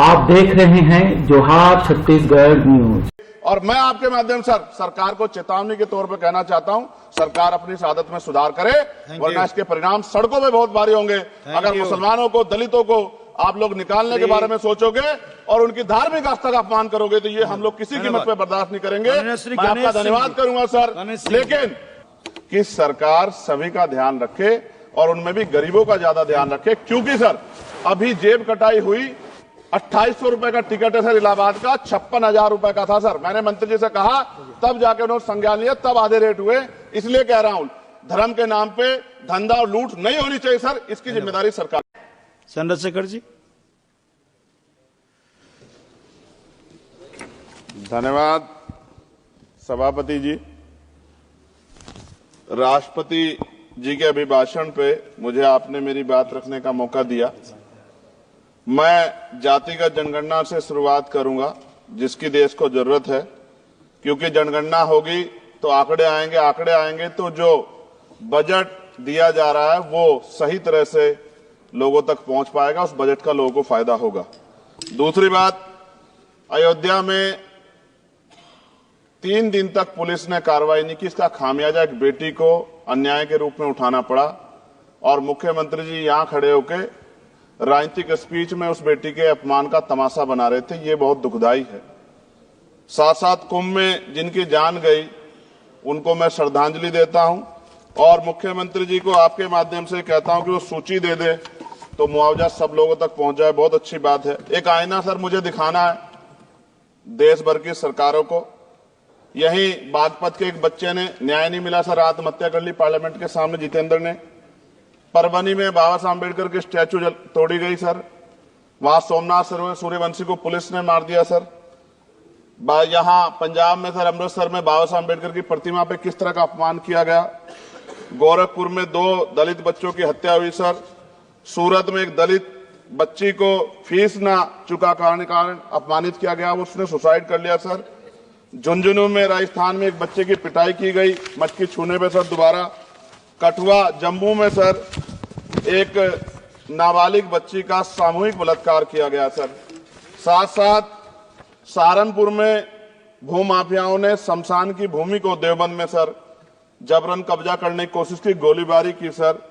आप देख रहे हैं जोहार छत्तीसगढ़ न्यूज। और मैं आपके माध्यम से सरकार को चेतावनी के तौर पर कहना चाहता हूं, सरकार अपनी इस आदत में सुधार करे, वरना इसके परिणाम सड़कों में बहुत भारी होंगे। अगर मुसलमानों को, दलितों को आप लोग निकालने के बारे में सोचोगे और उनकी धार्मिक आस्था का अपमान करोगे तो ये हम लोग किसी कीमत पे बर्दाश्त नहीं करेंगे। मैं आपका धन्यवाद करूंगा सर, लेकिन कि सरकार सभी का ध्यान रखे और उनमें भी गरीबों का ज्यादा ध्यान रखे, क्योंकि सर अभी जेब कटाई हुई 2800 रुपए का टिकट है सर इलाहाबाद का, 56,000 रुपए का था सर। मैंने मंत्री जी से कहा, तब जाके उन्होंने संज्ञान लिया, तब आधे रेट हुए। इसलिए कह रहा हूं, धर्म के नाम पे धंधा और लूट नहीं होनी चाहिए सर, इसकी जिम्मेदारी सरकार। चंद्रशेखर जी। धन्यवाद सभापति जी। राष्ट्रपति जी के अभिभाषण पे मुझे आपने मेरी बात रखने का मौका दिया। मैं जातिगत जनगणना से शुरुआत करूंगा, जिसकी देश को जरूरत है, क्योंकि जनगणना होगी तो आंकड़े आएंगे तो जो बजट दिया जा रहा है वो सही तरह से लोगों तक पहुंच पाएगा, उस बजट का लोगों को फायदा होगा। दूसरी बात, अयोध्या में 3 दिन तक पुलिस ने कार्रवाई नहीं की, इसका खामियाजा एक बेटी को अन्याय के रूप में उठाना पड़ा और मुख्यमंत्री जी यहां खड़े होकर राजनीतिक स्पीच में उस बेटी के अपमान का तमाशा बना रहे थे। ये बहुत दुखदाई है। साथ साथ कुंभ में जिनकी जान गई उनको मैं श्रद्धांजलि देता हूं और मुख्यमंत्री जी को आपके माध्यम से कहता हूं कि वो सूची दे दे तो मुआवजा सब लोगों तक पहुंच जाए। बहुत अच्छी बात है। एक आईना सर मुझे दिखाना है देश भर की सरकारों को। यही बागपत के एक बच्चे ने न्याय नहीं मिला सर, आत्महत्या कर ली पार्लियामेंट के सामने, जितेंद्र ने। परभनी में बाबा साहब अम्बेडकर की स्टैचू तोड़ी गई सर, वहां सोमनाथ सूर्यवंशी को पुलिस ने मार दिया सर। यहां पंजाब में सर, अमृतसर में बाबा साहब अम्बेडकर की प्रतिमा पे किस तरह का अपमान किया गया। गोरखपुर में 2 दलित बच्चों की हत्या हुई सर। सूरत में एक दलित बच्ची को फीस ना चुका कारण अपमानित किया गया, उसने सुसाइड कर लिया सर। झुंझुनू में राजस्थान में एक बच्चे की पिटाई की गई मटकी छूने पे सर दोबारा। कठुआ जम्मू में सर एक नाबालिग बच्ची का सामूहिक बलात्कार किया गया सर। साथ साथ सहारनपुर में भूमाफियाओं ने शमशान की भूमि को देवबंद में सर जबरन कब्जा करने की कोशिश की, गोलीबारी की सर।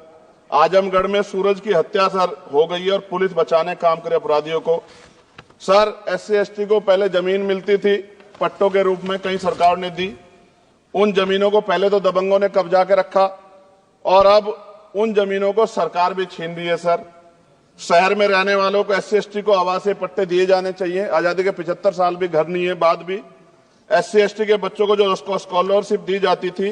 आजमगढ़ में सूरज की हत्या सर हो गई और पुलिस बचाने काम करे अपराधियों को। सर SC ST को पहले जमीन मिलती थी पट्टों के रूप में, कई सरकार ने दी। उन जमीनों को पहले तो दबंगों ने कब्जा के रखा और अब उन जमीनों को सरकार भी छीन रही है सर। शहर में रहने वालों को SC ST को आवासीय पट्टे दिए जाने चाहिए। आजादी के 75 साल भी घर नहीं है, बाद भी SC ST के बच्चों को जो स्कॉलरशिप दी जाती थी,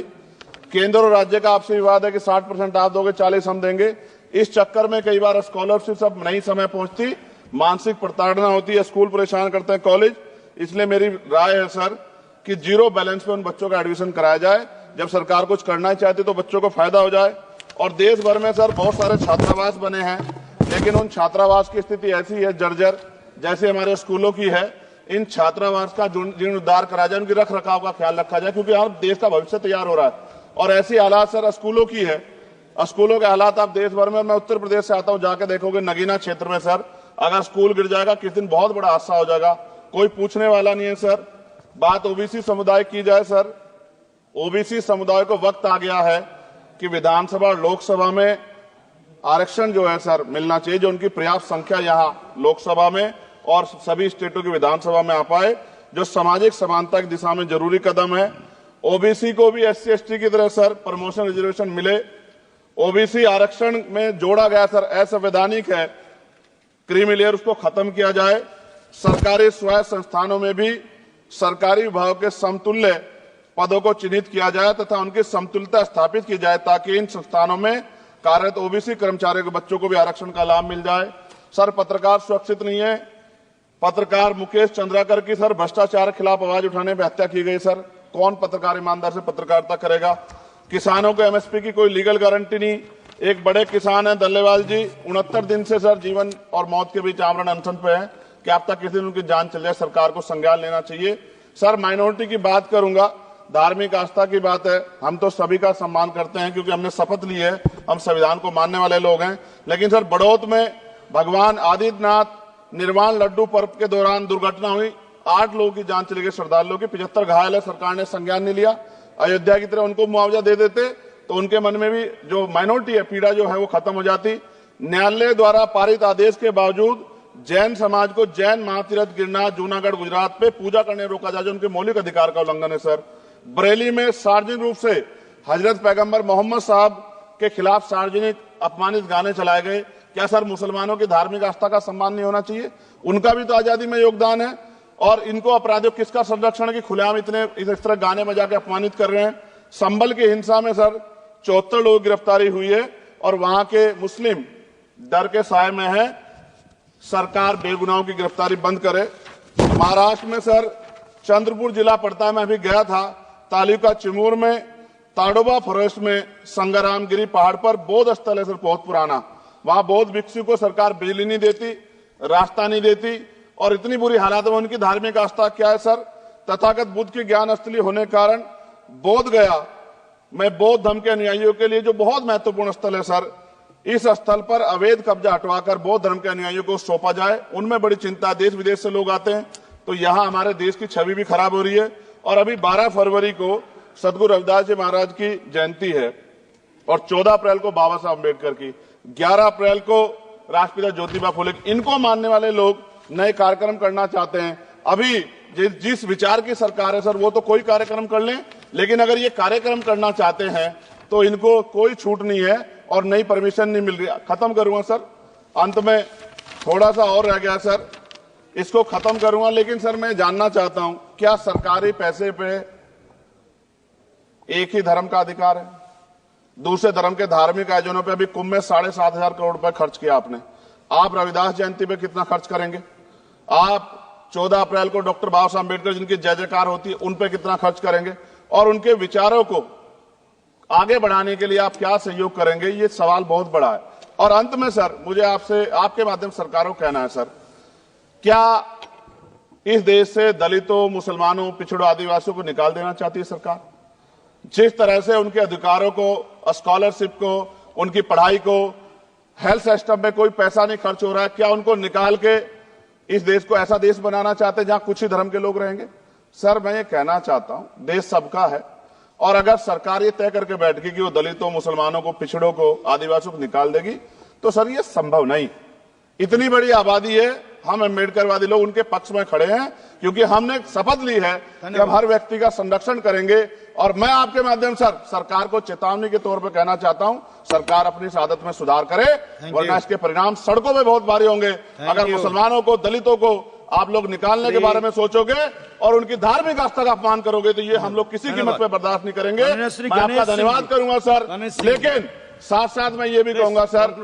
केंद्र और राज्य का आपसी विवाद है कि 60% आप दोगे, 40 हम देंगे। इस चक्कर में कई बार स्कॉलरशिप सब नहीं समय पहुंचती, मानसिक प्रताड़ना होती है, स्कूल परेशान करते हैं, कॉलेज। इसलिए मेरी राय है सर कि 0 बैलेंस पे उन बच्चों का एडमिशन कराया जाए। जब सरकार कुछ करना चाहती तो बच्चों को फायदा हो जाए। और देश भर में सर बहुत सारे छात्रावास बने हैं, लेकिन उन छात्रावास की स्थिति ऐसी है जर्जर, जैसे हमारे स्कूलों की है। इन छात्रावास का जीर्णोद्धार करा जाए, उनकी रख रखाव का ख्याल रखा जाए, क्योंकि अब देश का भविष्य तैयार हो रहा है। और ऐसी हालात सर स्कूलों की है, स्कूलों के हालात आप देश भर में, मैं उत्तर प्रदेश से आता हूं, जाके देखोगे नगीना क्षेत्र में सर अगर स्कूल गिर जाएगा किस दिन बहुत बड़ा हादसा हो जाएगा, कोई पूछने वाला नहीं है सर। बात OBC समुदाय की जाए सर, OBC समुदाय को वक्त आ गया है कि विधानसभा और लोकसभा में आरक्षण जो है सर मिलना चाहिए, जो उनकी पर्याप्त संख्या यहां लोकसभा में और सभी स्टेटों की विधानसभा में आ पाए, जो सामाजिक समानता की दिशा में जरूरी कदम है। OBC को भी SC ST की तरह सर प्रमोशन रिजर्वेशन मिले। OBC आरक्षण में जोड़ा गया सर असंवैधानिक है, क्रीमी लेयर उसको खत्म किया जाए। सरकारी स्वायत्त संस्थानों में भी सरकारी विभागों के समतुल्य पदों को चिन्हित किया जाए तथा उनकी समतुल्यता स्थापित की जाए, ताकि इन संस्थानों में कार्यरत OBC कर्मचारियों के बच्चों को भी आरक्षण का लाभ मिल जाए। सर पत्रकार सुरक्षित नहीं है। पत्रकार मुकेश चंद्राकर की सर भ्रष्टाचार के खिलाफ आवाज उठाने पर हत्या की गई सर। कौन पत्रकार ईमानदार से पत्रकारिता करेगा। किसानों को MSP की कोई लीगल गारंटी नहीं। एक बड़े किसान है दल्लेवाल जी, 69 दिन से सर जीवन और मौत के बीच आमरण अनशन पे है। क्या अब तक किसी दिन उनकी जान चल जाए, सरकार को संज्ञान लेना चाहिए। सर माइनॉरिटी की बात करूंगा, धार्मिक आस्था की बात है, हम तो सभी का सम्मान करते हैं क्योंकि हमने शपथ ली है, हम संविधान को मानने वाले लोग हैं। लेकिन सर बड़ौत में भगवान आदित्यनाथ निर्वाण लड्डू पर्व के दौरान दुर्घटना हुई, 8 लोगों की जान चली गई, श्रद्धालुओं की 75 घायल है। सरकार ने संज्ञान नहीं लिया। अयोध्या की तरह उनको मुआवजा दे देते तो उनके मन में भी जो माइनॉरिटी है पीड़ा जो है वो खत्म हो जाती। न्यायालय द्वारा पारित आदेश के बावजूद जैन समाज को जैन महातीर्थ गिरनार जूनागढ़ गुजरात पे पूजा करने रोका जाए, जो उनके मौलिक अधिकार का उल्लंघन है। सर, बरेली में सार्वजनिक रूप से हजरत पैगंबर मोहम्मद साहब के खिलाफ सार्वजनिक अपमानित गाने चलाए गए। क्या सर मुसलमानों की धार्मिक आस्था का सम्मान नहीं होना चाहिए? उनका भी तो आजादी में योगदान है। और इनको अपराधियों किसका संरक्षण है कि खुलेआम इस तरह गाने बजा के अपमानित कर रहे हैं? संभल की हिंसा में सर 74 लोगों की गिरफ्तारी हुई है और वहां के मुस्लिम डर के साए में है। सरकार बेगुनाहों की गिरफ्तारी बंद करे। महाराष्ट्र में सर चंद्रपुर जिला पड़ता है, मैं अभी गया था, तालुका चिमूर में ताडोबा फॉरेस्ट में संग्रामगिरी पहाड़ पर बौद्ध स्थल है सर, बहुत पुराना। वहां बौद्ध भिक्षु को सरकार बिजली नहीं देती, रास्ता नहीं देती और इतनी बुरी हालत में उनकी धार्मिक आस्था क्या है सर? तथागत बुद्ध के ज्ञान स्थली होने के कारण बोध गया में बौद्ध धर्म के अनुयायियों के लिए जो बहुत महत्वपूर्ण स्थल है सर, इस स्थल पर अवैध कब्जा हटवाकर बौद्ध धर्म के अनुयायियों को सौंपा जाए। उनमें बड़ी चिंता, देश विदेश से लोग आते हैं तो यहाँ हमारे देश की छवि भी खराब हो रही है। और अभी 12 फरवरी को सदगुरु रविदास जी महाराज की जयंती है और 14 अप्रैल को बाबा साहब अम्बेडकर की, 11 अप्रैल को राष्ट्रपिता ज्योतिबा फुले। इनको मानने वाले लोग नए कार्यक्रम करना चाहते हैं। अभी जिस विचार की सरकार है सर वो तो कोई कार्यक्रम कर लें, लेकिन अगर ये कार्यक्रम करना चाहते हैं तो इनको कोई छूट नहीं है और नई परमिशन नहीं मिल रही। खत्म करूंगा सर, अंत में थोड़ा सा और रह गया सर, इसको खत्म करूंगा। लेकिन सर मैं जानना चाहता हूं क्या सरकारी पैसे पे एक ही धर्म का अधिकार है? दूसरे धर्म के धार्मिक आयोजनों पे अभी कुंभ में 7,500 करोड़ रुपए खर्च किया आपने। आप रविदास जयंती पे कितना खर्च करेंगे? आप 14 अप्रैल को डॉक्टर बाबा साहब अम्बेडकर जिनकी जय जयकार होती है उन पे कितना खर्च करेंगे? और उनके विचारों को आगे बढ़ाने के लिए आप क्या सहयोग करेंगे? ये सवाल बहुत बड़ा है। और अंत में सर मुझे आपसे आपके माध्यम से सरकारों को कहना है सर, क्या इस देश से दलितों, मुसलमानों, पिछड़ों, आदिवासियों को निकाल देना चाहती है सरकार? जिस तरह से उनके अधिकारों को, स्कॉलरशिप को, उनकी पढ़ाई को, हेल्थ सिस्टम में कोई पैसा नहीं खर्च हो रहा है, क्या उनको निकाल के इस देश को ऐसा देश बनाना चाहते हैं जहां कुछ ही धर्म के लोग रहेंगे? सर मैं ये कहना चाहता हूं देश सबका है और अगर सरकार ये तय करके बैठ गई कि वो दलितों, मुसलमानों को, पिछड़ों को, आदिवासियों को निकाल देगी तो सर ये संभव नहीं। इतनी बड़ी आबादी है, हम अम्बेडकरवादी लोग उनके पक्ष में खड़े हैं क्योंकि हमने शपथ ली है कि हम हर व्यक्ति का संरक्षण करेंगे। और मैं आपके माध्यम से सरकार को चेतावनी के तौर पर कहना चाहता हूं, सरकार अपनी इस आदत में सुधार करे वरना इसके परिणाम सड़कों में बहुत भारी होंगे। अगर मुसलमानों को, दलितों को आप लोग निकालने के बारे में सोचोगे और उनकी धार्मिक आस्था का अपमान करोगे तो ये हम लोग किसी कीमत पे बर्दाश्त नहीं करेंगे। मैं आपका धन्यवाद करूंगा सर, लेकिन साथ साथ मैं ये भी कहूंगा सर,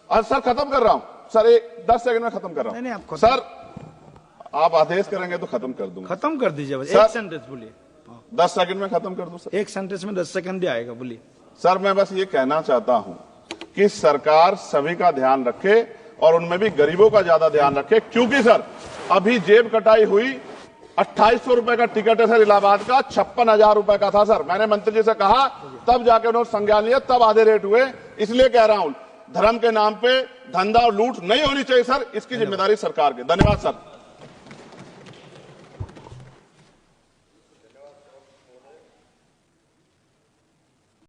और सर खत्म कर रहा हूं सर, 10 सेकंड में खत्म कर रहा हूं सर, आप आदेश करेंगे तो खत्म कर दूंगा। खत्म कर दीजिए बस, एक सेंटेंस बोलिए। 10 सेकंड में खत्म कर दूं सर? एक सेंटेंस में 10 सेकंड भी आएगा, बोलिए। सर मैं बस ये कहना चाहता हूं कि सरकार सभी का ध्यान रखे और उनमें भी गरीबों का ज्यादा ध्यान रखे, क्योंकि सर अभी जेब कटाई हुई 2800 रुपए का टिकट है सर इलाहाबाद का, 56,000 रुपए का था सर। मैंने मंत्री जी से कहा तब जाके उन्होंने संज्ञान लिया, तब आधे रेट हुए। इसलिए कह रहा हूं धर्म के नाम पे धंधा और लूट नहीं होनी चाहिए सर, इसकी जिम्मेदारी सरकार की। धन्यवाद सर।